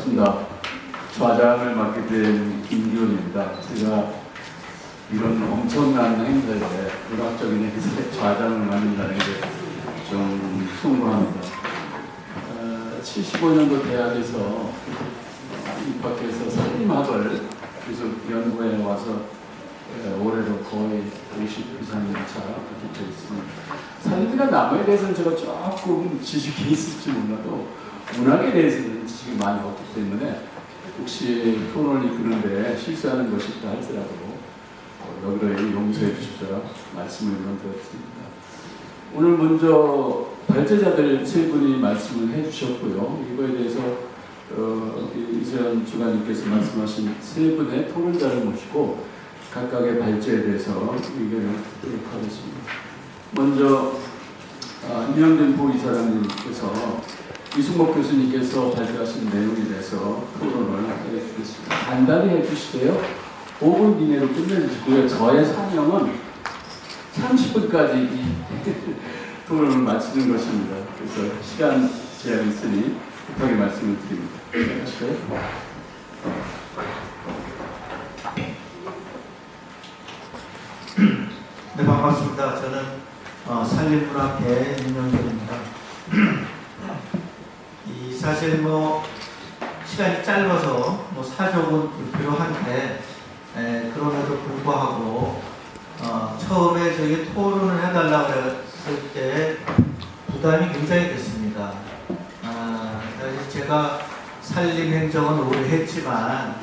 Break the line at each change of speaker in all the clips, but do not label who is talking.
반갑습니다. 좌장을 맡게 된 김기훈입니다. 제가 이런 엄청난 행사에, 문학적인 행사에 좌장을 맡는다는 게 좀 숭고합니다. 75년도 대학에서 입학해서 산림학을 계속 연구해 와서 올해로 거의 50 이상의 차가 되어 있습니다. 산림이나 나무에 대해서는 제가 조금 지식이 있을지 몰라도 문학에 대해서는 지식이 많이 없기 때문에 혹시 토론을 이끄는데 실수하는 것이 있다 할지라도 여기로 용서해 주십시오. 말씀을 드렸습니다. 오늘 먼저 발제자들 세 분이 말씀을 해주셨고요. 이거에 대해서 이세현 주관님께서 말씀하신 세 분의 토론자를 모시고 각각의 발제에 대해서 의견을 듣도록 하겠습니다. 먼저 임영된 부이사장님께서 이승복 교수님께서 발표하신 내용에 대해서 토론을 해주시겠습니다. 간단히 해주시고요. 5분 이내로 끝내주시고요. 저의 사명은 30분까지 이 토론을 마치는 것입니다. 그래서 시간 제한이 있으니 급하게 말씀을 드립니다. 하실까요?
네, 반갑습니다. 저는 산림문학회 임영준입니다. 사실 시간이 짧아서 사족은 불필요한데 그럼에도 불구하고 처음에 저희 토론을 해달라고 했을 때 부담이 굉장히 됐습니다. 사실 제가 산림행정은 오래 했지만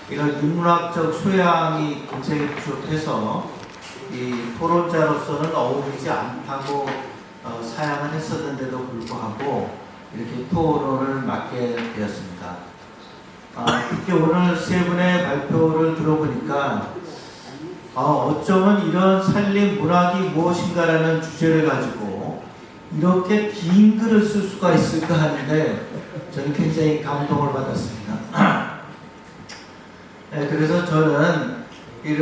이런 인문학적 소양이 굉장히 부족해서 이 토론자로서는 어울리지 않다고 사양을 했었는데도 불구하고 이렇게 토론을 맡게 되었습니다. 특히 오늘 세 분의 발표를 들어보니까 어쩌면 이런 산림 문학이 무엇인가라는 주제를 가지고 이렇게 긴 글을 쓸 수가 있을까 하는데 저는 굉장히 감동을 받았습니다. 그래서 저는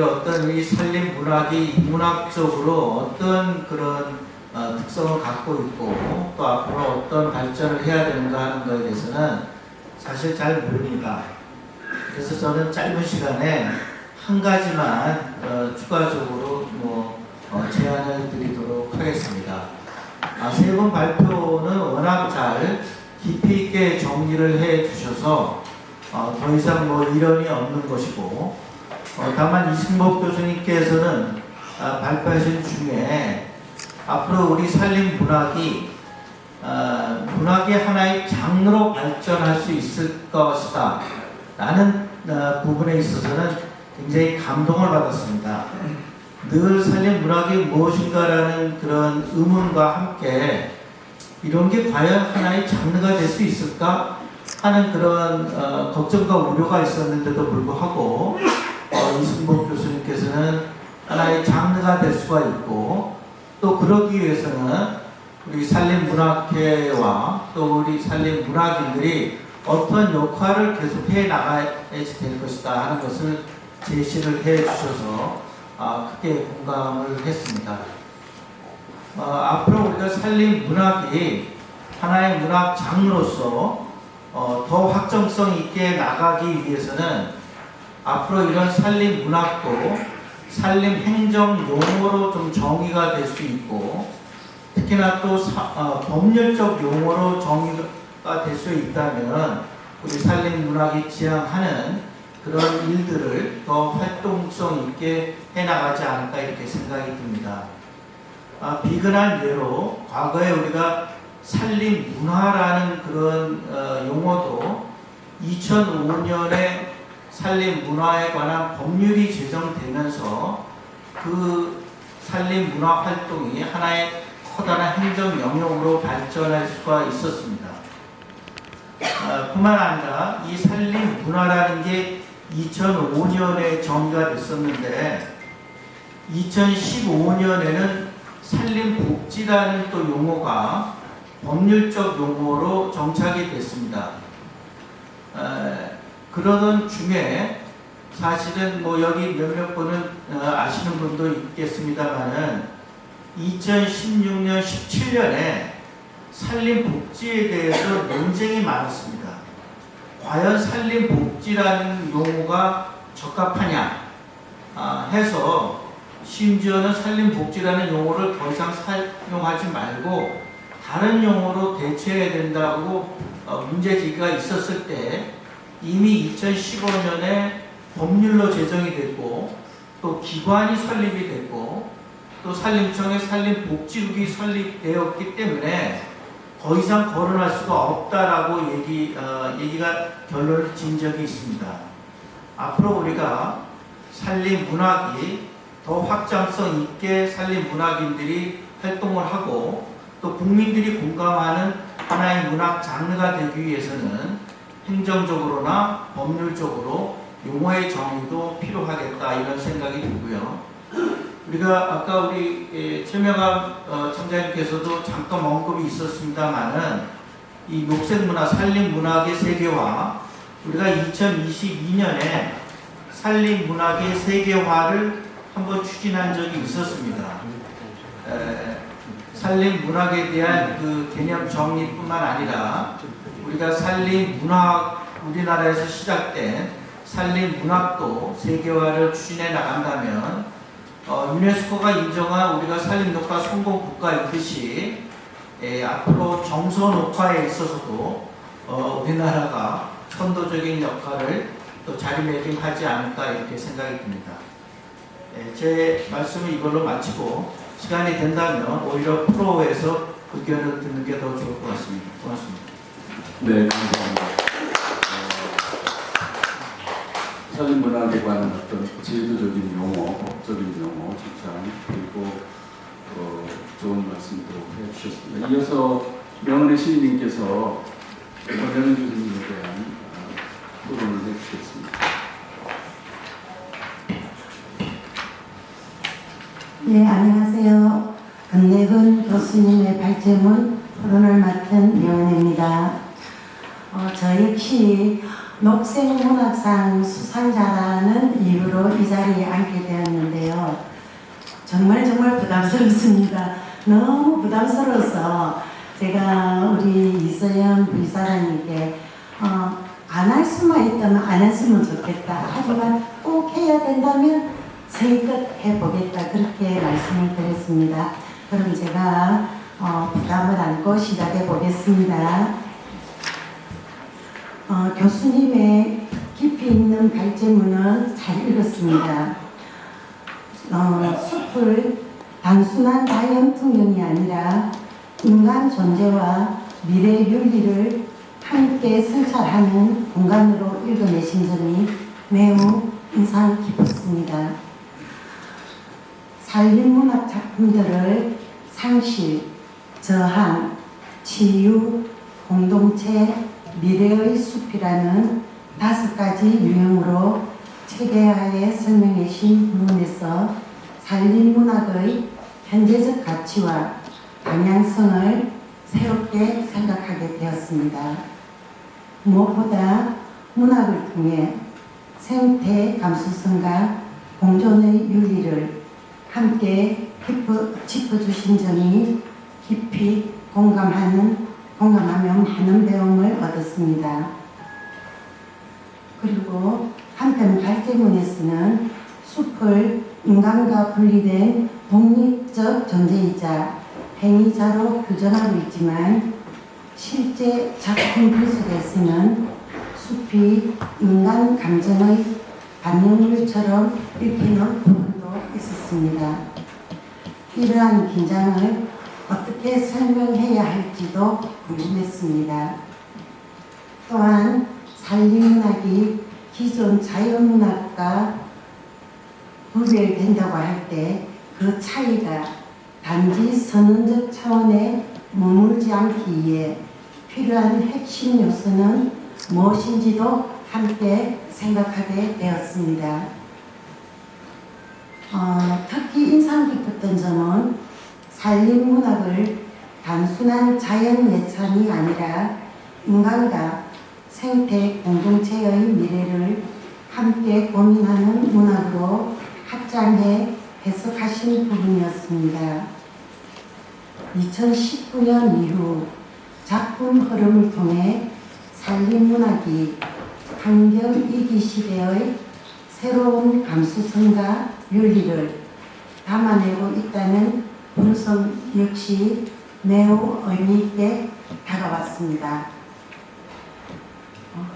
어떤 이 산림 문학이 문학적으로 어떤 그런 특성을 갖고 있고 또 앞으로 어떤 발전을 해야 되는가 하는 것에 대해서는 사실 잘 모릅니다. 그래서 저는 짧은 시간에 한 가지만 추가적으로 제안을 드리도록 하겠습니다. 세 분 발표는 워낙 잘 깊이 있게 정리를 해 주셔서 더 이상 이론이 없는 것이고 다만 이승복 교수님께서는 발표하신 중에 앞으로 우리 산림 문학이 문학의 하나의 장르로 발전할 수 있을 것이다 라는 부분에 있어서는 굉장히 감동을 받았습니다. 늘 산림 문학이 무엇인가라는 그런 의문과 함께 이런 게 과연 하나의 장르가 될 수 있을까 하는 그런 걱정과 우려가 있었는데도 불구하고 이승복 교수님께서는 하나의 장르가 될 수가 있고 또 그러기 위해서는 우리 산림문학회와 또 우리 산림문학인들이 어떤 역할을 계속 해 나가야지 될 것이다 하는 것을 제시를 해 주셔서 크게 공감을 했습니다. 앞으로 우리가 산림문학이 하나의 문학 장르로서 더 확정성 있게 나가기 위해서는 앞으로 이런 산림문학도 산림행정 용어로 좀 정의가 될 수 있고 특히나 또 법률적 용어로 정의가 될 수 있다면 우리 산림문학이 지향하는 그런 일들을 더 활동성 있게 해나가지 않을까 이렇게 생각이 듭니다. 비근한 예로 과거에 우리가 산림문화라는 그런 용어도 2005년에 산림문화에 관한 법률이 제정되면서 그 산림문화 활동이 하나의 커다란 행정 영역으로 발전할 수가 있었습니다. 뿐만 아니라 이 산림문화라는 게 2005년에 정의가 됐었는데 2015년에는 산림복지라는 또 용어가 법률적 용어로 정착이 됐습니다. 그러던 중에 사실은 여기 몇몇 분은 아시는 분도 있겠습니다만은 2016년, 17년에 산림복지에 대해서 논쟁이 많았습니다. 과연 산림복지라는 용어가 적합하냐 해서 심지어는 산림복지라는 용어를 더 이상 사용하지 말고 다른 용어로 대체해야 된다고 문제제기가 있었을 때 이미 2015년에 법률로 제정이 됐고 또 기관이 설립이 됐고 또 산림청의 산림복지국이 설립되었기 때문에 더 이상 거론할 수가 없다라고 얘기가 결론을 지은 적이 있습니다. 앞으로 우리가 산림문학이 더 확장성 있게 산림문학인들이 활동을 하고 또 국민들이 공감하는 하나의 문학 장르가 되기 위해서는 행정적으로나 법률적으로 용어의 정의도 필요하겠다 이런 생각이 들고요. 우리가 아까 우리 최명암 청장님께서도 잠깐 언급이 있었습니다만은 이 녹색문화, 산림문학의 세계화 우리가 2022년에 산림문학의 세계화를 한번 추진한 적이 있었습니다. 산림문학에 대한 그 개념 정리뿐만 아니라 우리가 산림문학 우리나라에서 시작된 산림문학도 세계화를 추진해 나간다면 유네스코가 인정한 우리가 산림녹화 성공국가이듯이 앞으로 정서녹화에 있어서도 우리나라가 선도적인 역할을 또 자리매김하지 않을까 이렇게 생각이 듭니다. 제 말씀을 이걸로 마치고 시간이 된다면 오히려 프로에서 의견을 듣는 게 더 좋을 것 같습니다. 고맙습니다.
네, 감사합니다. 산림문학에 관한 어떤 제도적인 용어, 법적인 용어, 주장 그리고 좋은 말씀도 해주셨습니다. 이어서 명은혜 시인님께서 권영은 교수님에 대한 토론을 해주시겠습니다.
네, 안녕하세요. 권내근 교수님의 발제문 토론을 맡은 명은혜입니다. 저 역시 녹색문학상 수상자라는 이유로 이 자리에 앉게 되었는데요. 정말 부담스럽습니다. 너무 부담스러워서 제가 우리 이서연 부이사장님께 안 할 수만 있다면 안 했으면 좋겠다. 하지만 꼭 해야 된다면 성의껏 해보겠다. 그렇게 말씀을 드렸습니다. 그럼 제가 부담을 안고 시작해 보겠습니다. 교수님의 깊이 있는 발제문은 잘 읽었습니다. 숲을 단순한 자연 풍경이 아니라 인간 존재와 미래 윤리를 함께 성찰하는 공간으로 읽어내신 점이 매우 인상 깊었습니다. 산림문학 작품들을 상실, 저항, 치유, 공동체, 미래의 숲이라는 5가지 유형으로 체계하에 설명해 주신 부분에서 산림문학의 현재적 가치와 방향성을 새롭게 생각하게 되었습니다. 무엇보다 문학을 통해 생태 감수성과 공존의 윤리를 함께 짚어주신 점이 깊이 공감하며 많은 배움을 얻었습니다. 그리고 한편 발제문에서는 숲을 인간과 분리된 독립적 존재이자 행위자로 규정하고 있지만 실제 작품들 속에서는 숲이 인간 감정의 반영물처럼 읽히는 부분도 있었습니다. 이러한 긴장을 어떻게 설명해야 할지도 궁금했습니다. 또한 산림문학이 기존 자연문학과 구별된다고 할 때 그 차이가 단지 선언적 차원에 머물지 않기 위해 필요한 핵심 요소는 무엇인지도 함께 생각하게 되었습니다. 특히 인상 깊었던 점은 산림문학을 단순한 자연 예찬이 아니라 인간과 생태 공동체의 미래를 함께 고민하는 문학으로 확장해 해석하신 부분이었습니다. 2019년 이후 작품 흐름을 통해 산림문학이 환경 위기 시대의 새로운 감수성과 윤리를 담아내고 있다는 분석 역시 매우 의미 있게 다가왔습니다.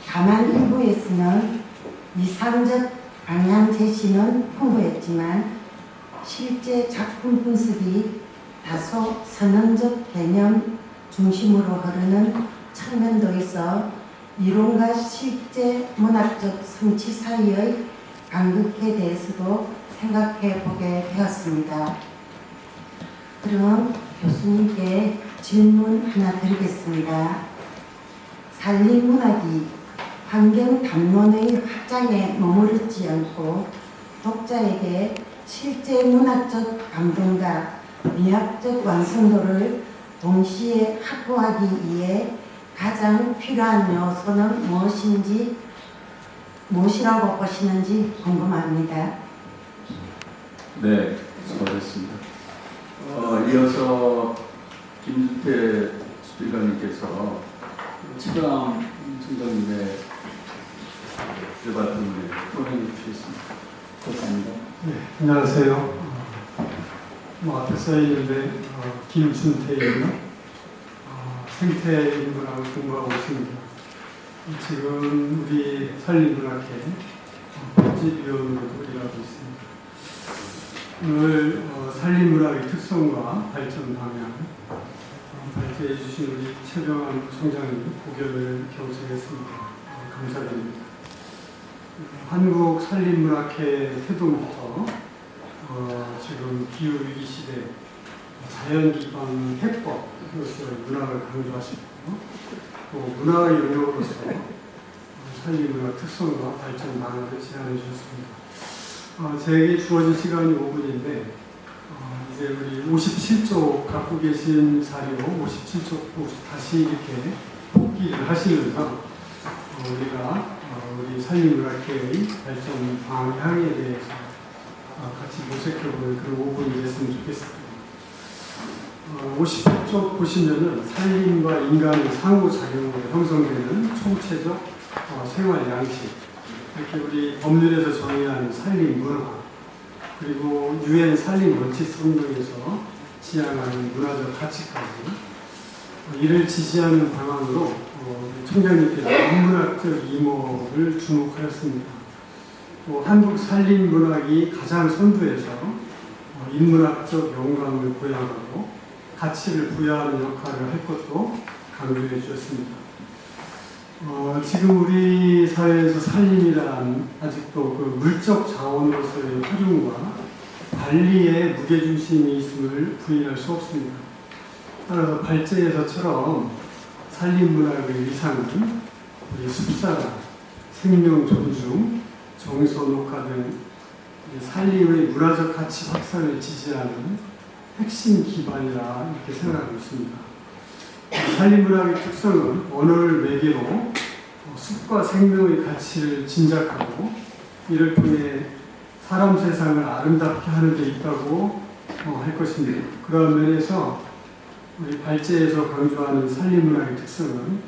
다만 일부에서는 이상적 방향 제시는 풍부했지만 실제 작품 분석이 다소 선언적 개념 중심으로 흐르는 측면도 있어 이론과 실제 문학적 성취 사이의 간극에 대해서도 생각해 보게 되었습니다. 그럼 교수님께 질문 하나 드리겠습니다. 산림문학이 환경 담론의 확장에 머무르지 않고 독자에게 실제 문학적 감동과 미학적 완성도를 동시에 확보하기 위해 가장 필요한 요소는 무엇이라고 보시는지 궁금합니다.
네, 수고하셨습니다. 이어서 김준태 수비관님께서 최강 총장님의 대발품을 포함해 주셨습니다. 감사합니다.
네, 안녕하세요. 앞에 써있는데 김준태입니다. 생태인문학을 공부하고 있습니다. 지금 우리 산림문학회 편집위원으로도 일하고 있습니다. 오늘 산림문학의 특성과 발전 방향 발제해 주신 우리 최병환 총장님 고견을 경청했습니다. 감사드립니다. 한국 산림문학회 태동부터 지금 기후위기 시대 자연기반 해법으로서의 문학을 강조하시고 또 문화의 영역으로서 산림문학 특성과 발전 방향을 제안해 주셨습니다. 제게 주어진 시간이 5분인데 이제 우리 57쪽 갖고 계신 자료 57쪽 다시 이렇게 복기를 하시면서 우리가 우리 산림문학회의 발전 방향에 대해서 같이 모색해보는 그런 5분이 됐으면 좋겠습니다. 50쪽 보시면은 산림과 인간의 상호작용으로 형성되는 총체적 생활 양식, 이렇게 우리 법률에서 정의하는 산림문화, 그리고 UN 산림 원칙 성명에서 지향하는 문화적 가치까지 이를 지지하는 방안으로 총장님께서 인문학적 이목을 주목하였습니다. 또 한국 산림문학이 가장 선두에서 인문학적 영감을 보양하고 가치를 부여하는 역할을 할 것도 강조해 주셨습니다. 지금 우리 사회에서 산림이란 아직도 그 물적 자원으로서의 활용과 관리에 무게중심이 있음을 부인할 수 없습니다. 따라서 발제에서처럼 산림문학의 위상은 우리 숲사랑, 생명 존중, 정서 녹화 등 산림의 문화적 가치 확산을 지지하는 핵심 기반이라 이렇게 생각하고 있습니다. 산림문학의 특성은 언어를 매개로 숲과 생명의 가치를 진작하고 이를 통해 사람 세상을 아름답게 하는 데 있다고 할 것입니다. 그런 면에서 우리 발제에서 강조하는 산림문학의 특성은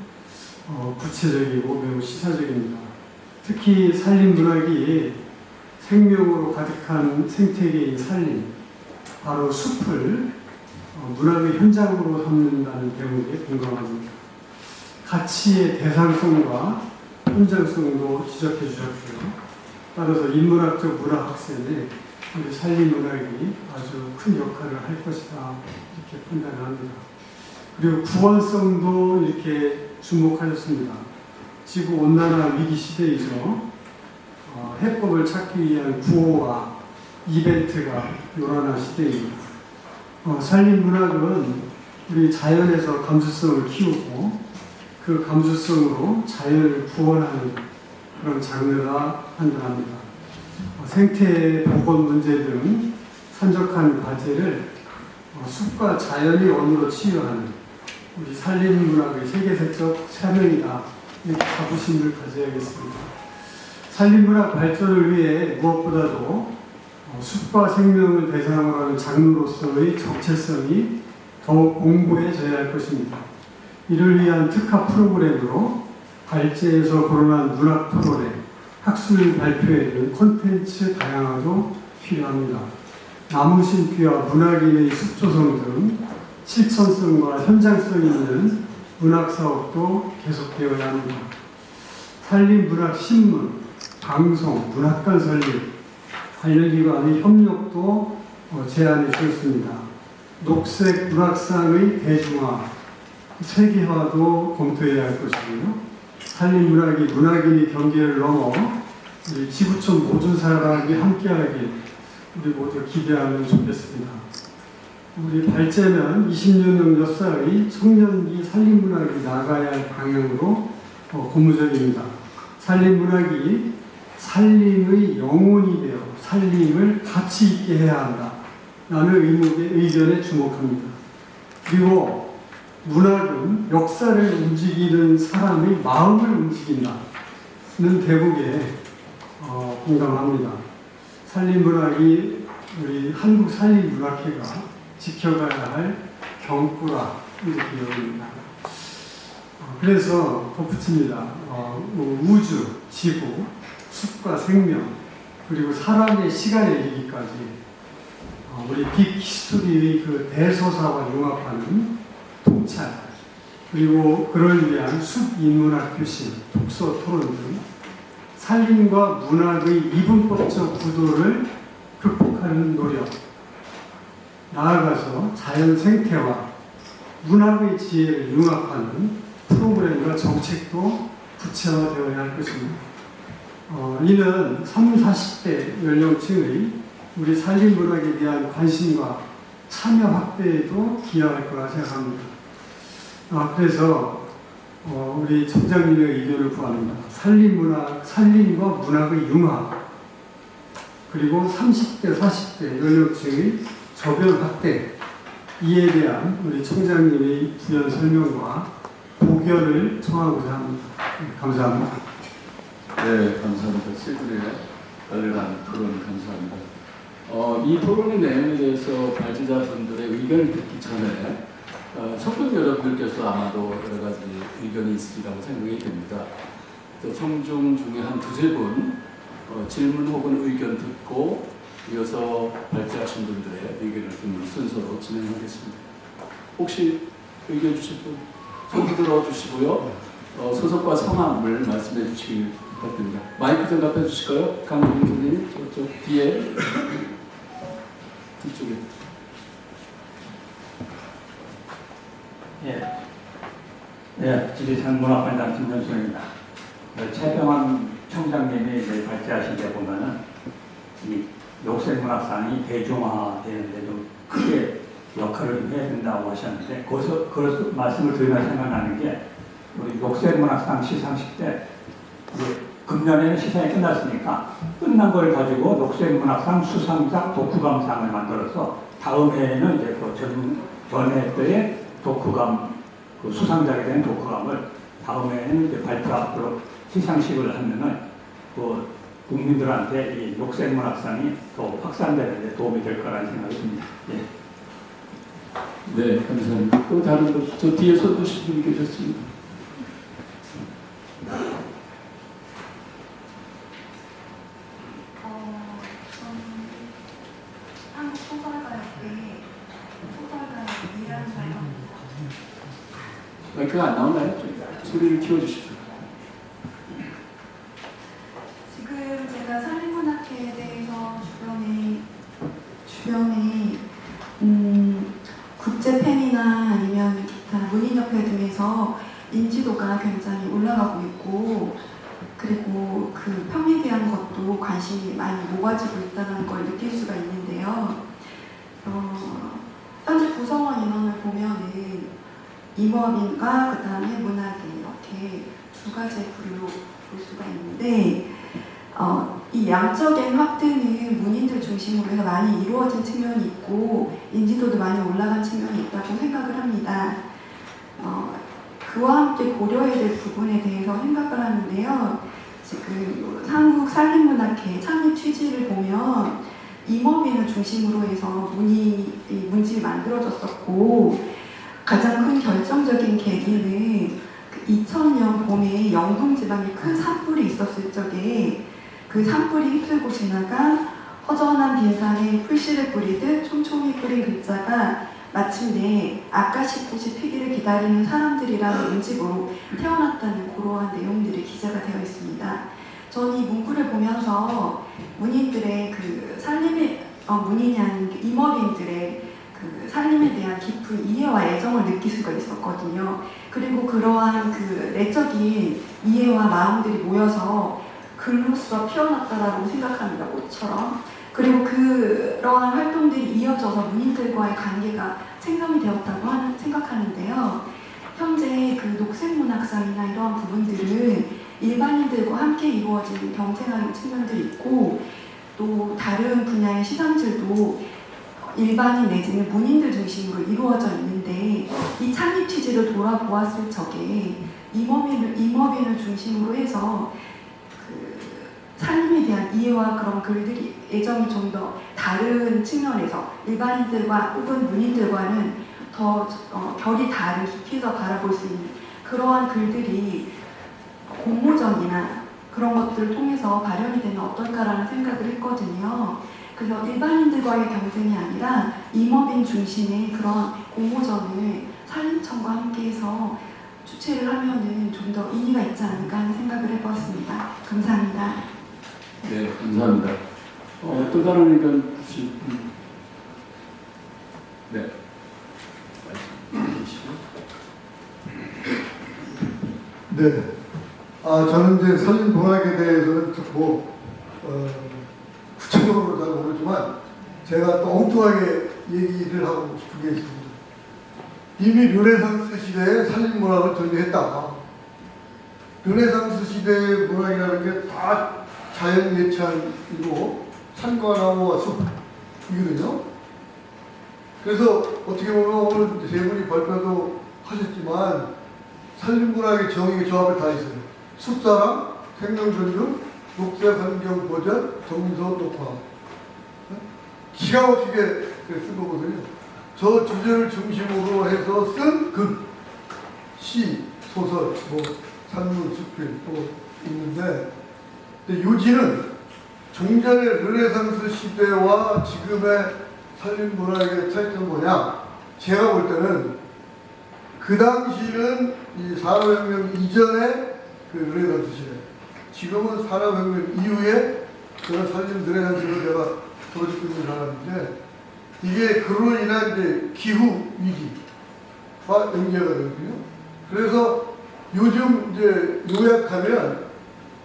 구체적이고 매우 시사적입니다. 특히 산림문학이 생명으로 가득한 생태계인 산림, 바로 숲을 문학의 현장으로 삼는다는 대목에 공감합니다. 가치의 대상성과 현장성도 지적해 주셨고요. 따라서 인문학적 문학 학생에 우리 산림문학이 아주 큰 역할을 할 것이다 이렇게 판단을 합니다. 그리고 구원성도 이렇게 주목하셨습니다. 지구온난화 위기 시대이죠. 해법을 찾기 위한 구호와 이벤트가 요란한 시대입니다. 산림문학은 우리 자연에서 감수성을 키우고 그 감수성으로 자연을 구원하는 그런 장르라 판단합니다. 생태 보건 문제 등 산적한 과제를 숲과 자연이 원으로 치유하는 우리 산림문학의 세계사적 사명이다. 이렇게 자부심을 가져야겠습니다. 산림문학 발전을 위해 무엇보다도 숲과 생명을 대상으로 하는 장르로서의 정체성이 더욱 공고해져야 할 것입니다. 이를 위한 특화 프로그램으로 발제에서 거론한 문학 토론회, 학술 발표회 등 콘텐츠 다양화도 필요합니다. 나무심기와 문학인의 숲조성 등 실천성과 현장성 있는 문학 사업도 계속되어야 합니다. 산림문학신문, 방송, 문학관 설립, 관련 기관의 협력도 제안해 주었습니다. 녹색 문학상의 대중화, 세계화도 검토해야 할 것이고요. 산림문학이 문학인의 경계를 넘어 우리 지구촌 모든 사람이 함께하길 우리 모두 기대하면 좋겠습니다. 우리 발제는 20년형 역사의 청년기 산림문학이 나가야 할 방향으로 고무적입니다. 산림문학이 산림의 영혼이 되어 산림을 가치 있게 해야 한다. 라는 의견에 주목합니다. 그리고 문학은 역사를 움직이는 사람의 마음을 움직인다는 대목에 공감합니다. 산림문학이 우리 한국산림문학회가 지켜가야 할 경구라 이렇게 여깁니다. 그래서 덧붙입니다. 우주, 지구, 숲과 생명, 그리고 사람의 시간에 이르기까지 우리 빅 히스토리의 그 대서사와 융합하는 통찰, 그리고 그를 위한 숲 인문학 교실, 독서 토론 등 산림과 문학의 이분법적 구도를 극복하는 노력, 나아가서 자연 생태와 문학의 지혜를 융합하는 프로그램과 정책도 구체화되어야 할 것입니다. 이는 30, 40대 연령층의 우리 산림문학에 대한 관심과 참여 확대에도 기여할 거라 생각합니다. 그래서 우리 총장님의 의견을 구합니다. 산림문학, 산림과 문학의 융합, 그리고 30대, 40대 연령층의 저변 확대, 이에 대한 우리 총장님의 부연 설명과 고견을 청하고자 합니다. 감사합니다.
네, 감사합니다. 시그널에 열렬한 토론 감사합니다. 이 토론의 내용에 대해서 발제자분들의 의견을 듣기 전에 청중 여러분들께서 아마도 여러 가지 의견이 있으리라고 생각이 됩니다. 청중 중에 한 두세 분 질문 혹은 의견 듣고 이어서 발제하신 분들의 의견을 듣는 순서로 진행하겠습니다. 혹시 의견 주실 분 손 들어주시고요. 소속과 성함을 말씀해 주시기 부탁드립니다. 마이크 좀 갖다 주실까요? 강민희 교수님 저쪽 뒤에 뒤쪽에.
네, 지리산 문학관장 김현수입니다. 최병환 총장님이 이제 발제하신 데 보면은 이 녹색문학상이 대중화되는데 좀 크게 역할을 해야 된다고 하셨는데 그래서 말씀을 드리면 생각나는 게 우리 녹색문학상 시상식 때 금년에는 시상이 끝났으니까 끝난 걸 가지고 녹색문학상 수상작 독후감상을 만들어서 다음 해에는 이제 그 전해 때의 독후감 그 수상작에 대한 독후감을 다음 해에는 이제 발표 앞으로 시상식을 하면은 그 국민들한테 이 녹색문학상이 더 확산되는 데 도움이 될 거라는 생각이 듭니다. 예.
네, 감사합니다. 또 다른 분, 저 뒤에 손 드신 분이 계셨습니다.
한국 소설가협회 소설가 이란 사람입니다.
마이크가 안 나오나요? 소리를 키워주시죠.
지금 제가 산림문학회에 대해서 주변에 국제팬이나 아니면 기타 문인협회 등에서 인지도가 굉장히 올라가고 있고, 그리고 그 평에 대한 것도 관심이 많이 모아지고 있다는 걸 느낄 수가 있는데요. 현재 구성원 인원을 보면은 임업인과 그 다음에 문학인 이렇게 두 가지 부류로 볼 수가 있는데, 이 양적인 확대는 문인들 중심으로 해서 많이 이루어진 측면이 있고 인지도도 많이 올라간 측면이 있다고 생각을 합니다. 그와 함께 고려해야 될 부분에 대해서 생각을 하는데요. 지금 한국 산림문학회 창립 취지를 보면 임업인을 중심으로 해서 문집이 만들어졌었고, 가장 큰 결정적인 계기는 그 2000년 봄에 영동 지방에 큰 산불이 있었을 적에 그 산불이 휩쓸고 지나가 허전한 빈산에 풀씨를 뿌리듯 촘촘히 뿌린 글자가 마침내 아까시 꽃이 피기를 기다리는 사람들이라는 문집으로 태어났다는 그러한 내용들이 기재가 되어 있습니다. 저는 이 문구를 보면서 문인들의 그 살림의 문인이 아닌 그 임업인들의 그 살림에 대한 깊은 이해와 애정을 느낄 수가 있었거든요. 그리고 그러한 그 내적인 이해와 마음들이 모여서 글로써 피어났다라고 생각합니다. 꽃처럼. 그리고 그러한 활동들이 이어져서 문인들과의 관계가 생성이 되었다고 생각하는데요. 현재 그 녹색문학상이나 이러한 부분들은 일반인들과 함께 이루어지는 경쟁하는 측면들이 있고 또 다른 분야의 시상들도 일반인 내지는 문인들 중심으로 이루어져 있는데 이 창립 취지를 돌아보았을 적에 임업인을 중심으로 해서 그 삶에 대한 이해와 그런 글들이 애정이 좀 더 다른 측면에서 일반인들과 혹은 문인들과는 더 결이 다른 깊이서 바라볼 수 있는 그러한 글들이 공모전이나 그런 것들을 통해서 발현이 되면 어떨까라는 생각을 했거든요. 그래서 일반인들과의 경쟁이 아니라 임업인 중심의 그런 공모전을 산림청과 함께해서 주최를 하면은 좀 더 의미가 있지 않을까 하는 생각을 해보았습니다. 감사합니다.
네, 감사합니다. 또 다른 의견 주실 분? 네. 말씀 주시고.
네. 저는 이제 산림문학에 대해서는 구체적으로 잘 모르지만 제가 또 엉뚱하게 얘기를 하고 싶은 게 있습니다. 이미 르네상스 시대에 산림문학을 전개했다. 르네상스 시대의 문학이라는 게 다 자연 예찬이고 산과 나무와 숲이거든요. 그래서 어떻게 보면 오늘 세 분이 발표도 하셨지만 산림문학의 정의의 조합을 다 있어요. 숲사랑, 생명존중, 녹색환경보전, 정서 녹화. 기가 막히게 쓴 거거든요. 저 주제를 중심으로 해서 쓴 글, 시, 소설, 산문, 수필 또 있는데 요지는 종전의 르네상스 시대와 지금의 산림문학의 차이점은 뭐냐? 제가 볼 때는 그 당시는 이 산업혁명 이전의 그 르네상스 시대, 지금은 산업혁명 이후에 그런 산림 르네상스를 내가 들어주고 있는 사람인데 이게 그로 인한 이제 기후 위기와 연계가 되거든요. 그래서 요즘 이제 요약하면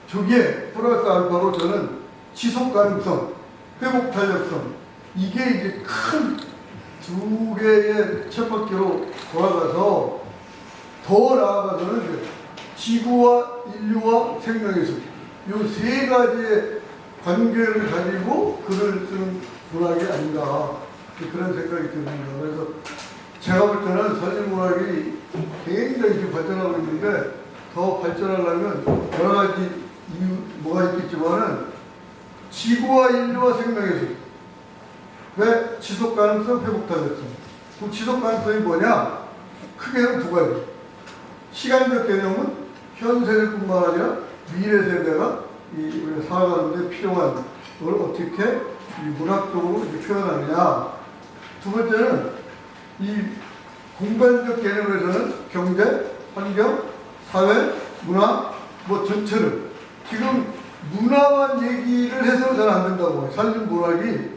저게 플러스 알파로 저는 지속 가능성, 회복 탄력성 이게 이제 큰 두 개의 쳇바퀴로 돌아가서 더 나아가서는 이제 지구와 인류와 생명의 숲 이 세 가지의 관계를 가지고 글을 쓰는 문학이 아닌가 그런 생각이 듭니다. 그래서 제가 볼 때는 산림문학이 굉장히 지금 발전하고 있는데 더 발전하려면 여러 가지 이유 뭐가 있겠지만은 지구와 인류와 생명의 숲 왜 지속 가능성, 회복 탄력성. 그 지속 가능성이 뭐냐? 크게는 두 가지. 시간적 개념은 현 세대뿐만 아니라 미래 세대가 우리가 살아가는 데 필요한 걸 어떻게 이 문학적으로 이렇게 표현하느냐. 두 번째는 이 공간적 개념에서는 경제, 환경, 사회, 문화 전체를 지금 문화만 얘기를 해서는 잘 안 된다고 해요. 산림문학이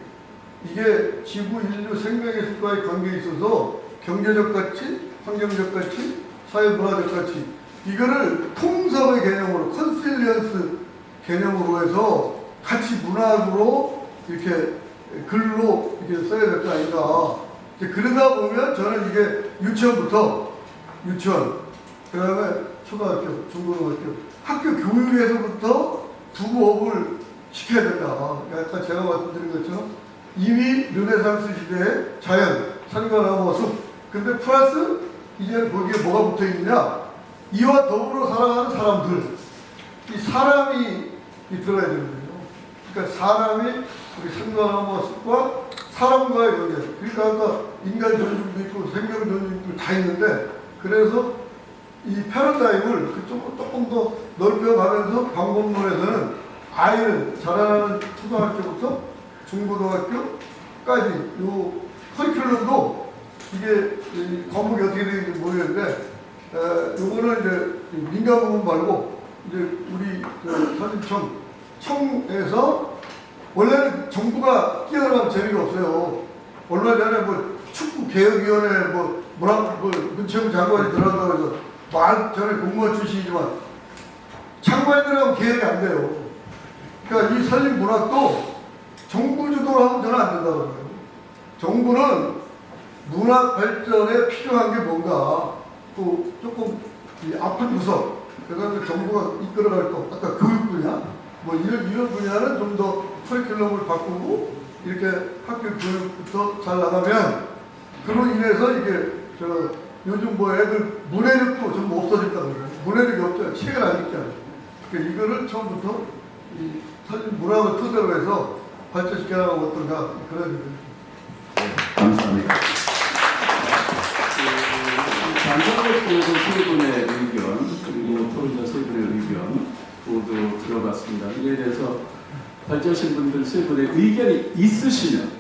이게 지구, 인류, 생명의 숲과의 관계에 있어서 경제적 가치, 환경적 가치, 사회문화적 가치 이거를 통섭의 개념으로 컨실리언스 개념으로 해서 같이 문학으로 이렇게 글로 이렇게 써야 될 거 아닌가. 그러다 보면 저는 이게 유치원, 그 다음에 초등학교, 중고등학교, 학교 교육에서부터 부업을 시켜야 된다. 아까 제가 말씀드린 것처럼 이미 르네상스 시대의 자연, 산과 나무와 숲. 근데 플러스 이제는 거기에 뭐가 붙어 있느냐? 이와 더불어 살아가는 사람들. 이 사람이 들어가야 되거든요. 그러니까 사람이 우리 산과 나무와 숲과 사람과의 관계. 그러니까 아까 인간 존중도 있고 생명 존중도 다 있는데 그래서 이 패러다임을 그쪽으로 조금 더 넓혀가면서 방법론에서는 아이를 자라나는 초등학교부터 중고등학교까지 요 커리큘럼도 이게 이 과목이 어떻게 되는지 모르겠는데 요거는 이제 민간 부분 말고 이제 우리 사진청 청에서 원래는 정부가 끼어나면 재미가 없어요. 얼마 전에 뭐 축구 개혁위원회 문체부 장관이 들어간다고 해서 말 전에 공무원 출신이지만 장관이 들어가면 개혁이 안 돼요. 그러니까 이 산림 문학도 정부 주도로 하면 저는 안 된다고 해요. 정부는 문학 발전에 필요한 게 뭔가 또 조금 이 아픈 구석 그래서 정부가 이끌어갈 거 아까 교육 분야 뭐 이런 분야는 좀 더 커리큘럼을 바꾸고 이렇게 학교 교육부터 잘 나가면 그로 인해서 이게 요즘 뭐 애들 문해력도 좀 없어졌다고 그래요. 문해력이 없잖아요. 책을 안 읽잖아요. 그러니까 이거를 처음부터 이 사진 문학을 토대로 해서 발전시켜나가면 어떤가 그런
네, 감사합니다. 단장으로서 세 분의 의견 그리고 토론자 세 분의 의견 모두 들어봤습니다. 이에 대해서 발제하신 분들 세 분의 의견이 있으시면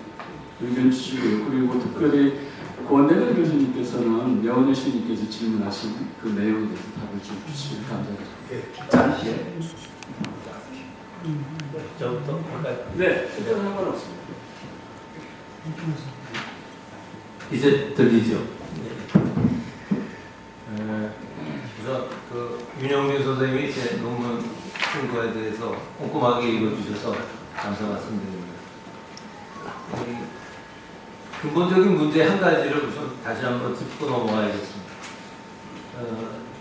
의견 주시고요. 그리고 특별히 권대근 교수님께서는 여은혜 씨님께서 질문하신 그 내용에 대해서 답을 좀 주시면 감사하겠습니다. 짧게.
저부터 할까요?
네, 시간 상관없습니다.
이제 들리죠? 우선 윤영민 선생님이 제 논문 쓴 거에 대해서 꼼꼼하게 읽어주셔서 감사 말씀드립니다. 근본적인 문제 한 가지를 우선 다시 한번 짚고 넘어가야겠습니다.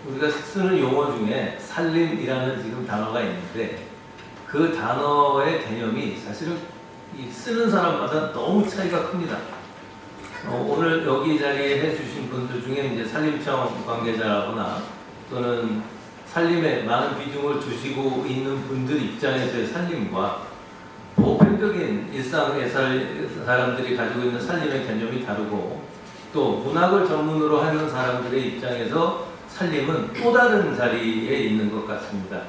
우리가 쓰는 용어 중에 살림이라는 지금 단어가 있는데 그 단어의 개념이 사실은 이 쓰는 사람마다 너무 차이가 큽니다. 오늘 여기 자리에 해주신 분들 중에 이제 산림청 관계자라거나 또는 산림에 많은 비중을 두시고 있는 분들 입장에서의 산림과 보편적인 일상의 사람들이 가지고 있는 산림의 개념이 다르고 또 문학을 전문으로 하는 사람들의 입장에서 산림은 또 다른 자리에 있는 것 같습니다.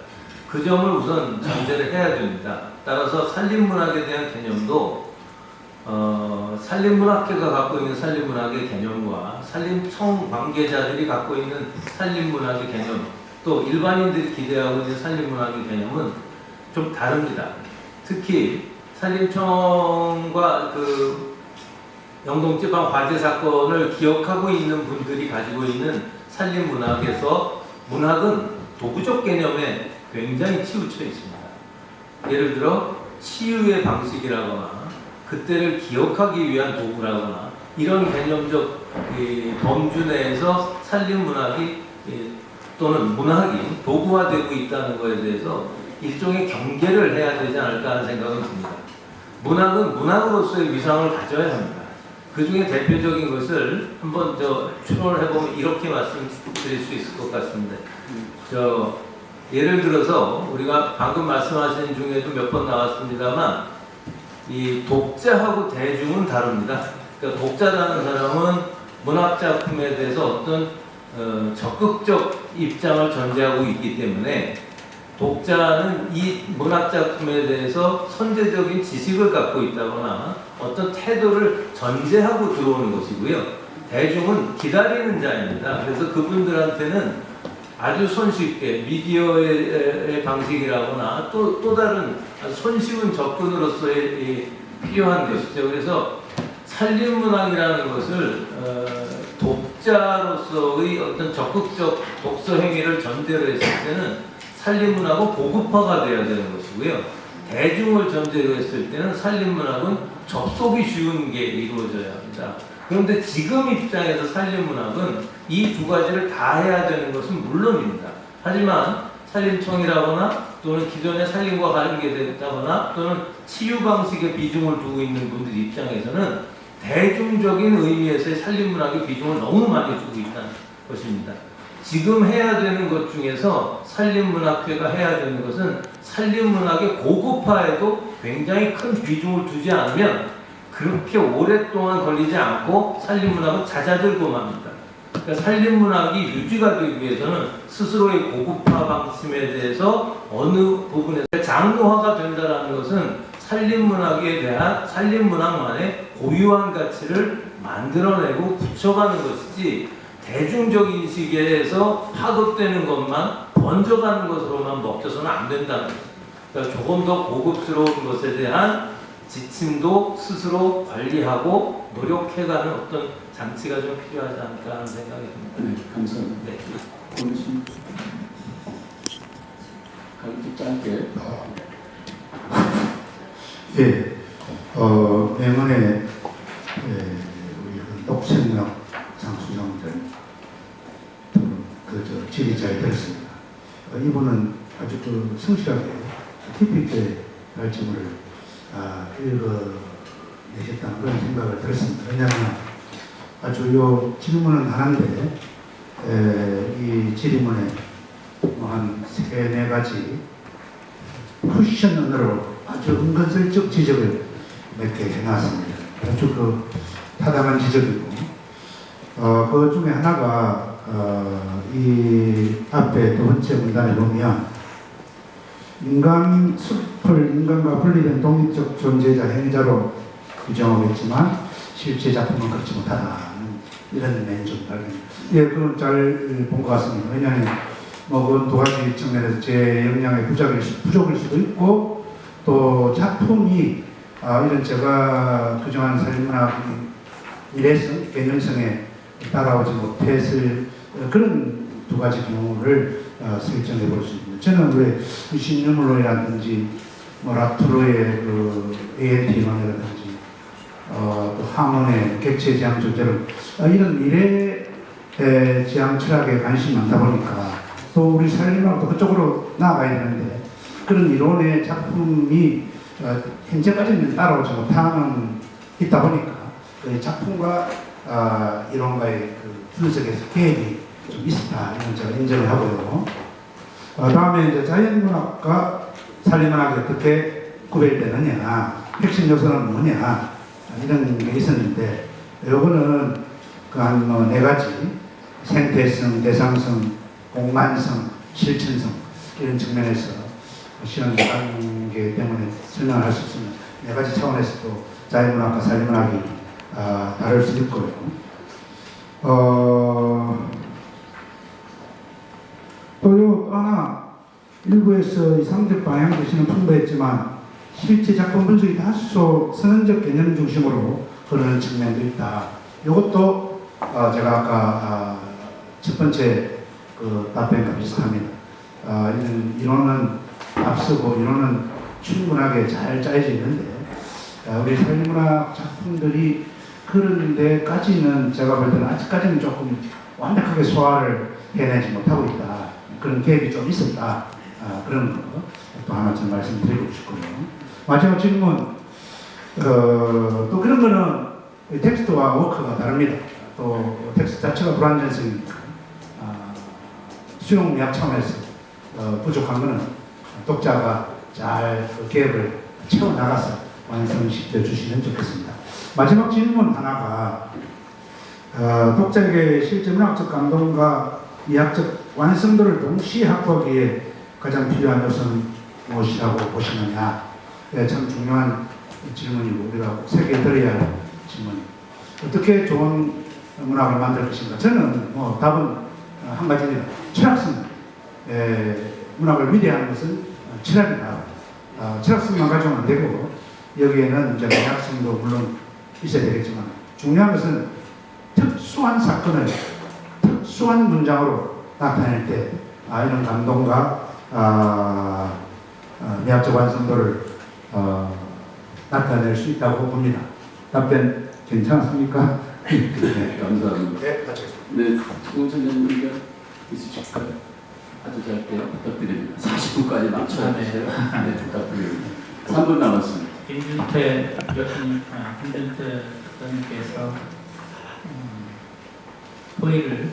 그 점을 우선 전제를 해야 됩니다. 따라서 산림문학에 대한 개념도 산림문학회가 갖고 있는 산림문학의 개념과 산림청 관계자들이 갖고 있는 산림문학의 개념 또 일반인들이 기대하고 있는 산림문학의 개념은 좀 다릅니다. 특히 산림청과 영동지방 화재 사건을 기억하고 있는 분들이 가지고 있는 산림문학에서 문학은 도구적 개념에 굉장히 치우쳐 있습니다. 예를 들어 치유의 방식이라거나 그때를 기억하기 위한 도구라거나 이런 개념적 범주 내에서 산림문학이 또는 문학이 도구화되고 있다는 것에 대해서 일종의 경계를 해야 되지 않을까 하는 생각은 듭니다. 문학은 문학으로서의 위상을 가져야 합니다. 그 중에 대표적인 것을 한번 추론을 해보면 이렇게 말씀드릴 수 있을 것 같습니다. 예를 들어서 우리가 방금 말씀하신 중에도 몇 번 나왔습니다만 이 독자하고 대중은 다릅니다. 그러니까 독자라는 사람은 문학 작품에 대해서 어떤 적극적 입장을 전제하고 있기 때문에 독자는 이 문학 작품에 대해서 선제적인 지식을 갖고 있다거나 어떤 태도를 전제하고 들어오는 것이고요. 대중은 기다리는 자입니다. 그래서 그분들한테는 아주 손쉽게 미디어의 방식이라거나 또 다른 손쉬운 접근으로서의 필요한 것이죠. 그래서 산림문학이라는 것을 독자로서의 어떤 적극적 독서 행위를 전제로 했을 때는 산림문학은 고급화가 되어야 되는 것이고요. 대중을 전제로 했을 때는 산림문학은 접속이 쉬운 게 이루어져야 합니다. 그런데 지금 입장에서 산림문학은 이 두 가지를 다 해야 되는 것은 물론입니다. 하지만 산림청이라거나 또는 기존의 산림과 관계됐다거나 또는 치유 방식에 비중을 두고 있는 분들 입장에서는 대중적인 의미에서의 산림문학의 비중을 너무 많이 두고 있다는 것입니다. 지금 해야 되는 것 중에서 산림문학회가 해야 되는 것은 산림문학의 고급화에도 굉장히 큰 비중을 두지 않으면 그렇게 오랫동안 걸리지 않고 산림문학은 잦아들고 맙니다. 그러니까 산림문학이 유지가 되기 위해서는 스스로의 고급화 방침에 대해서 어느 부분에서 장르화가 된다는 것은 산림문학에 대한 산림문학만의 고유한 가치를 만들어내고 붙여가는 것이지 대중적 인식에서 파급되는 것만 번져가는 것으로만 먹혀서는 안 된다는 거죠. 그러니까 조금 더 고급스러운 것에 대한 지침도 스스로 관리하고 노력해가는 어떤 장치가 좀 필요하지 않을까 하는 생각이 듭니다.
네, 감사합니다.
네.
고르신 가볍게 짧게.
예, 내년에 우리 녹색문학 장수정들 그 지휘자에 들었습니다. 이분은 아주 성실하게 깊이 있게 발전을 읽어내셨다는 그런 생각을 들었습니다. 왜냐하면 아주 요 질문은 하나인데 이 질문에 한 3-4가지 쿠션 언어로 아주 은근슬쩍 지적을 몇 개 해놨습니다. 아주 타당한 지적이고 그 중에 하나가 이 앞에 2번째 문단에 보면 숲을 인간과 분리된 독립적 존재자 행자로 규정하겠지만 실제 작품은 그렇지 못하다는 이런 면좀 발견. 예, 그건 잘 본 것 같습니다. 왜냐하면 그 2가지 측면에서 제 역량의 부족일 수도 있고 또 작품이 이런 제가 규정한 산림문학 미래성, 개념성에 따라오지 못했을 그런 2가지 경우를 설정해 볼 수 있습니다. 저는 왜 신유물론이라든지 라투르의 ANT론이라든지 또 하몬의 객체지향 존재론 이런 미래 지향 철학에 관심이 많다 보니까 또 우리 산림문학도 그쪽으로 나아가야 되는데 그런 이론의 작품이 현재까지는 따라오지 못하는 있다 보니까 그 작품과 이론과의 분석에서 개입이 좀 있었다 이런 제가 인정을 하고요. 다음에 이제 자연문학과 산림문학이 어떻게 구별되느냐, 핵심 요소는 뭐냐 이런 게 있었는데 요거는 한 4가지 생태성, 대상성, 공간성, 실천성 이런 측면에서 시간 관계 때문에 설명을 할 수 있습니다. 4가지 차원에서 또 자연문학과 산림문학이 다를 수 있고요. 또 하나 일부에서 이상적 방향 제시는 풍부했지만 실제 작품 분석이 다소 선언적 개념 중심으로 흐르는 측면도 있다. 이것도 제가 아까 첫 번째 답변과 비슷합니다. 이론은 앞서고 이론은 충분하게 잘 짜여져 있는데 우리 산림문학 작품들이 그런 데까지는 제가 볼 때는 아직까지는 조금 완벽하게 소화를 해내지 못하고 있다. 그런 갭이 좀 있었다. 그런 거 또 하나 좀 말씀드리고 싶고요. 마지막 질문. 또 그런 거는 텍스트와 워크가 다릅니다. 또 텍스트 자체가 불완전성이니까 수용 미학 차원에서 부족한 거는 독자가 잘 그 갭을 채워나가서 완성시켜 주시면 좋겠습니다. 마지막 질문 하나가 독자에게 실제 문학적 감동과 미학적 완성도를 동시에 확보하기에 가장 필요한 요소는 무엇이라고 보시느냐. 네, 참 중요한 질문이고 우리가 꼭 새겨 들어야 할 질문입니다. 어떻게 좋은 문학을 만들 것인가. 저는 답은 한 가지입니다. 철학성. 문학을 위대한 것은 철학이다. 철학성만 가지고는 안 되고 여기에는 이제 문학성도 물론 있어야 되겠지만 중요한 것은 특수한 사건을 특수한 문장으로 나타낼 때 이런 감동과 미학적 완성도를 나타낼 수 있다고 봅니다. 답변 괜찮습니까?
네, 감사합니다.
네, 마치겠습니다.
네, 조공천장님 의견 있으실까요? 아주 짧게 부탁드립니다. 40분까지 맞춰야 되세요. 네, 부탁드립니다. 3분 남았습니다.
김준태 교수님께서 토의를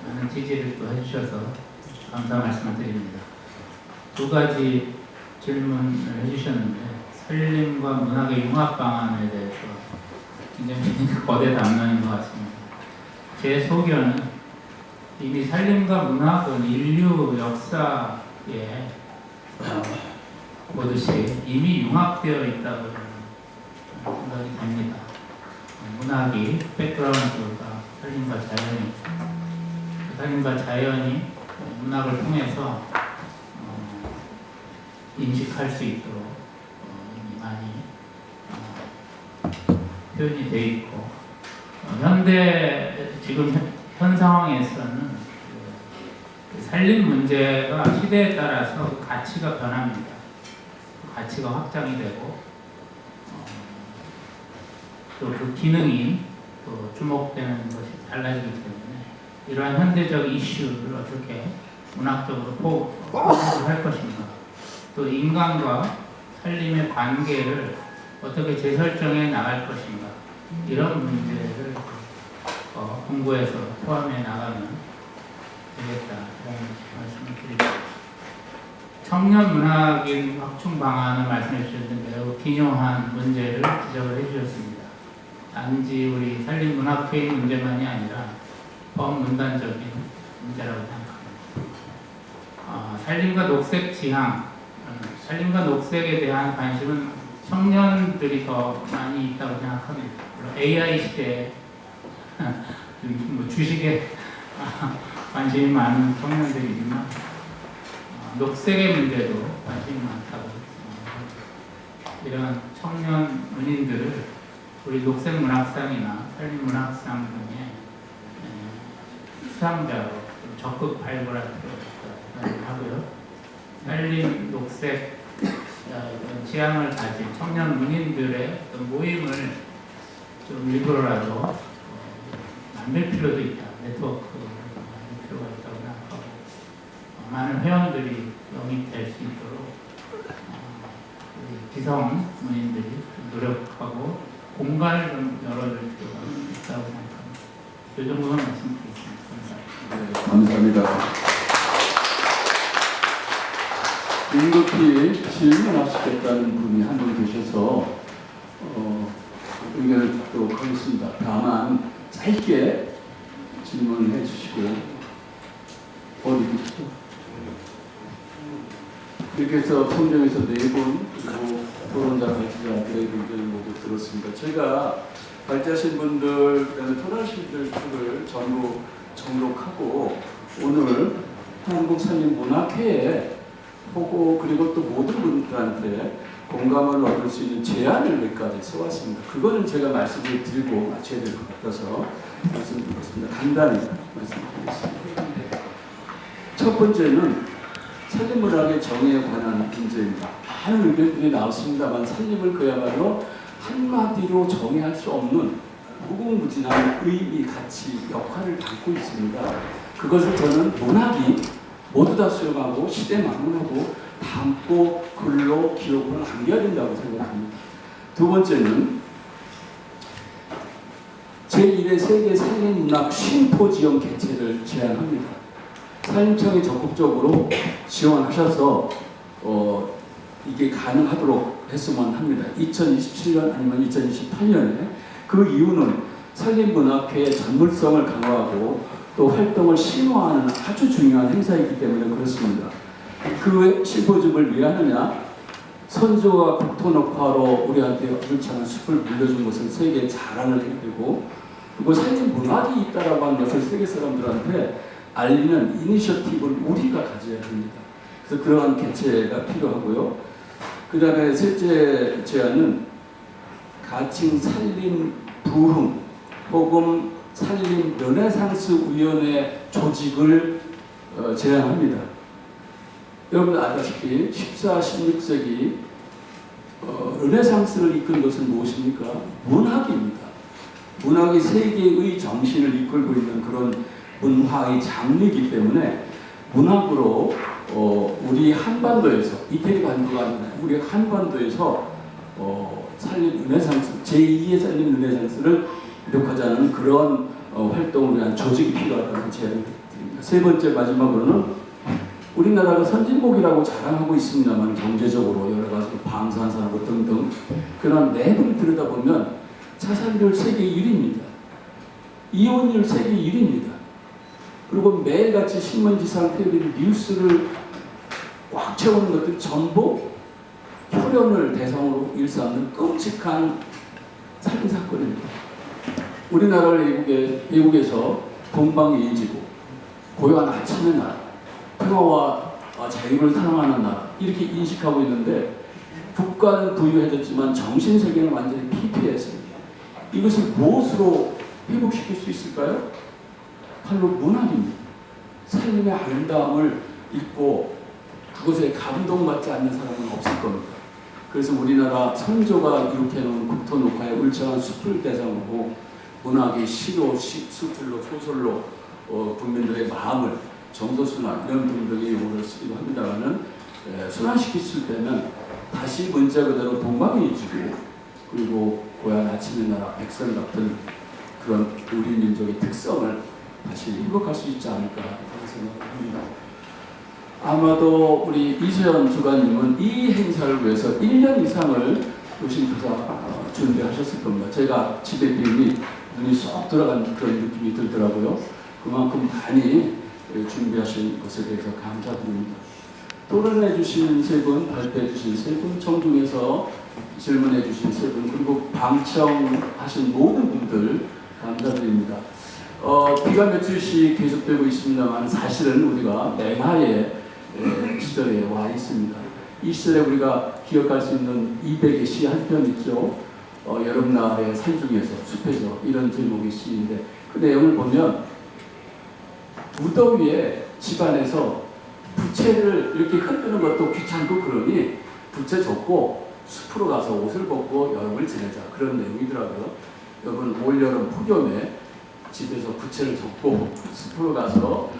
많은 지지를 또 해주셔서 감사 말씀을 드립니다. 2가지 질문을 해주셨는데 산림과 문학의 융합 방안에 대해서 굉장히 거대 담론인 것 같습니다. 제 소견은 이미 살림과 문학은 인류 역사에 보듯이 이미 융합되어 있다고 저는 생각이 됩니다. 문학이 백그라운드가 살림과 자연이 문학을 통해서 인식할 수 있도록 이미 많이 표현이 되어 있고 현대 지금 현 상황에서는 그 살림 문제가 시대에 따라서 그 가치가 변합니다. 그 가치가 확장이 되고 또 그 기능이 또 주목되는 것이 달라지기 때문에 이러한 현대적 이슈를 어떻게 문학적으로 포함을 할 것인가, 또 인간과 살림의 관계를 어떻게 재설정해 나갈 것인가, 이런 문제를 공부해서 포함해 나가면 되겠다라는 말씀을 드립니다. 청년 문학인 확충 방안을 말씀해 주셨는데 매우 기묘한 문제를 지적을 해주셨습니다. 단지 우리 산림 문학회의 문제만이 아니라 범문단적인 문제라고 생각합니다. 산림과 녹색 지향, 산림과 녹색에 대한 관심은 청년들이 더 많이 있다고 생각합니다. 물론 AI 시대에 뭐 주식에 관심이 많은 청년들이지만 녹색의 문제도 관심이 많다고 생각합니다. 이런 청년 문인들을 우리 녹색 문학상이나 산림 문학상 등의 수상자로 적극 발굴할 필요가 있다고 하고요. 산림 녹색 취향을 가진 청년 문인들의 어떤 모임을 좀 일부러라도 만들 필요도 있다. 네트워크 만들 필요가 있다고 생각하고 많은 회원들이 영입될 수 있도록 우리 기성 문인들이 노력하고 공간을 좀 열어줄 필요가 있다고 생각합니다. 이 정도만 말씀드리겠습니다.
네, 감사합니다. 임급히 질문하시겠다는 분이 한 분 계셔서 의견을 또 하겠습니다. 다만 짧게 질문해 주시고 어디 계시죠? 이렇게 해서 성정에서 4분 그리고 토론자 발제자들의 의견을 모두 들었습니다. 제가 발제하신 분들, 토론하신 분들을 전부 정독하고 오늘 한국산림문학회에 보고 그리고 또 모든 분들한테 공감을 얻을 수 있는 제안을 몇 가지 써왔습니다. 그거는 제가 말씀을 드리고 마쳐야 될 것 같아서 말씀드리겠습니다. 간단히 말씀드리겠습니다. 첫 번째는 산림문학의 정의에 관한 문제입니다. 많은 의견들이 나왔습니다만 산림을 그야말로 한마디로 정의할 수 없는 무궁무진한 의미, 가치, 역할을 담고 있습니다. 그것을 저는 문학이 모두 다 수용하고 시대 막론하고 담고 글로 기록으로 남겨야 된다고 생각합니다. 두 번째는 제1회 세계 산림문학 심포지엄 개최를 제안합니다. 산림청이 적극적으로 지원하셔서 이게 가능하도록 했으면 합니다. 2027년 아니면 2028년에 그 이유는 산림문학회의 전문성을 강화하고 또 활동을 심화하는 아주 중요한 행사이기 때문에 그렇습니다. 그 심포지엄을 왜 하느냐? 선조가 국토녹화로 우리한테 어줄찬한 숲을 물려준 것을 세계에 자랑을 해드리고 그리고 산림문학이 있다라고 하는 것을 세계 사람들한테 알리는 이니셔티브를 우리가 가져야 됩니다. 그래서 그러한 개최가 필요하고요. 그 다음에 셋째 제안은 가칭 산림 부흥 혹은 산림 르네상스 위원회 조직을 제안합니다. 여러분 아다시피 14, 16세기 르네상스를 이끈 것은 무엇입니까? 문학입니다. 문학이 세계의 정신을 이끌고 있는 그런 문화의 장르이기 때문에 문학으로 우리 한반도에서 이태리 반도가 아니라 우리 한반도에서 산림 르네상스 제2의 산림 르네상스를 이룩하자는 그런 활동을 위한 조직이 필요하다는 제안을 드립니다. 세 번째 마지막으로는 우리나라가 선진국이라고 자랑하고 있습니다만 경제적으로 여러 가지 방산산업 등등 그런 내부를 들여다보면 자산률 세계 1위입니다. 이혼율 세계 1위입니다. 그리고 매일같이 신문지상, 텔레비전, 뉴스를 꽉 채우는 것들이 전부 혈연을 대상으로 일삼는 끔찍한 살인사건입니다. 우리나라를 외국에서 동방예의지고 고요한 아침의 나라, 평화와 자유를 사랑하는 나라 이렇게 인식하고 있는데 국가는 부유해졌지만 정신세계는 완전히 피폐했습니다. 이것을 무엇으로 회복시킬 수 있을까요? 바로 문학입니다. 삶의 아름다움을 읽고 그것에 감동받지 않는 사람은 없을 겁니다. 그래서 우리나라 선조가 기록해놓은 국토녹화의 울창한 숲을 대상으로 문학의 시로, 수필로, 소설로 국민들의 마음을 정서순환 이런 분들이 용어를 쓰기도 합니다만은 순환시켰을 때는 다시 문자 그대로 동방예의지고 그리고 고향 아침의 나라 백성 같은 그런 우리 민족의 특성을 다시 회복할 수 있지 않을까 하는 생각을 합니다. 아마도 우리 이세연 주관님은 이 행사를 위해서 1년 이상을 요심조사 준비하셨을 겁니다. 제가 집에 비우니 눈이 쏙 들어간 그런 느낌이 들더라고요. 그만큼 많이 준비하신 것에 대해서 감사드립니다. 토론해 주신 세 분, 발표해 주신 세 분, 청중에서 질문해 주신 세 분, 그리고 방청하신 모든 분들 감사드립니다. 비가 며칠씩 계속되고 있습니다만 사실은 우리가 맹하의 시절에 와 있습니다. 이 시절에 우리가 기억할 수 있는 200의 시 한 편 있죠. 여름날의 산중에서 숲에서 이런 제목의 시인데 그 내용을 보면 무더위에 집안에서 부채를 이렇게 흔드는 것도 귀찮고 그러니 부채 접고 숲으로 가서 옷을 벗고 여름을 지내자 그런 내용이더라고요. 여러분 올여름 폭염에 집에서 부채를 접고 숲으로 가서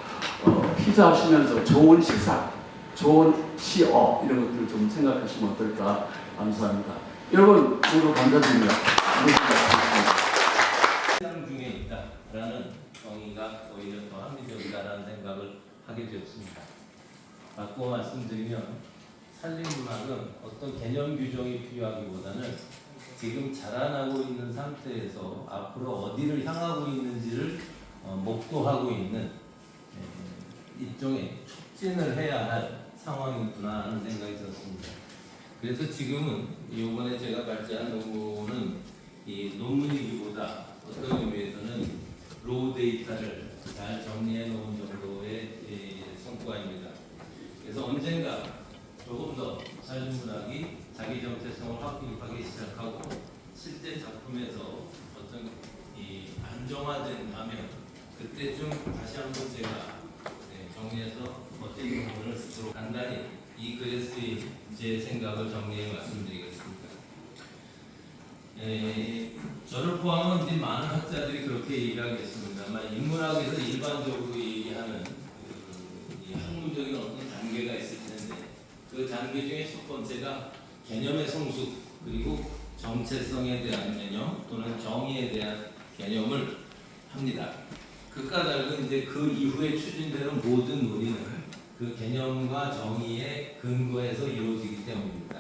피자 하시면서 좋은 식사, 좋은 시어 이런 것들을 좀 생각하시면 어떨까 감사합니다. 여러분 모두 감사드립니다.
세상 중에 있다라는 정의가 오히려 더 합리적이다라는 생각을 하게 되었습니다. 바꿔 말씀드리면 산림문학은 어떤 개념 규정이 필요하기보다는 지금 자라나고 있는 상태에서 앞으로 어디를 향하고 있는지를 목도하고 있는 일종의 촉진을 해야 할 상황이구나 하는 생각이 들었습니다. 그래서 지금은 이번에 제가 발제한 논문은 이 논문이기보다 어떤 의미에서는 로우 데이터를 잘 정리해 놓은 정도의 성과입니다. 그래서 언젠가 조금 더 산림문학이 자기 정체성을 확립하기 시작하고 실제 작품에서 어떤 이 안정화된 가면 그때쯤 다시 한번 제가 정리해서 어떤 논문을 쓰도록 간단히 이 글에 쓰인 제 생각을 정리해 말씀드리겠습니다. 저를 포함한 이제 많은 학자들이 그렇게 얘기하겠습니다만 인문학에서 일반적으로 얘기하는 이 학문적인 어떤 단계가 있을 텐데 그 단계 중에 첫 번째가 개념의 성숙 그리고 정체성에 대한 개념 또는 정의에 대한 개념을 합니다. 그 까닭은 이제 그 이후에 추진되는 모든 논의는 그 개념과 정의에 근거해서 이루어지기 때문입니다.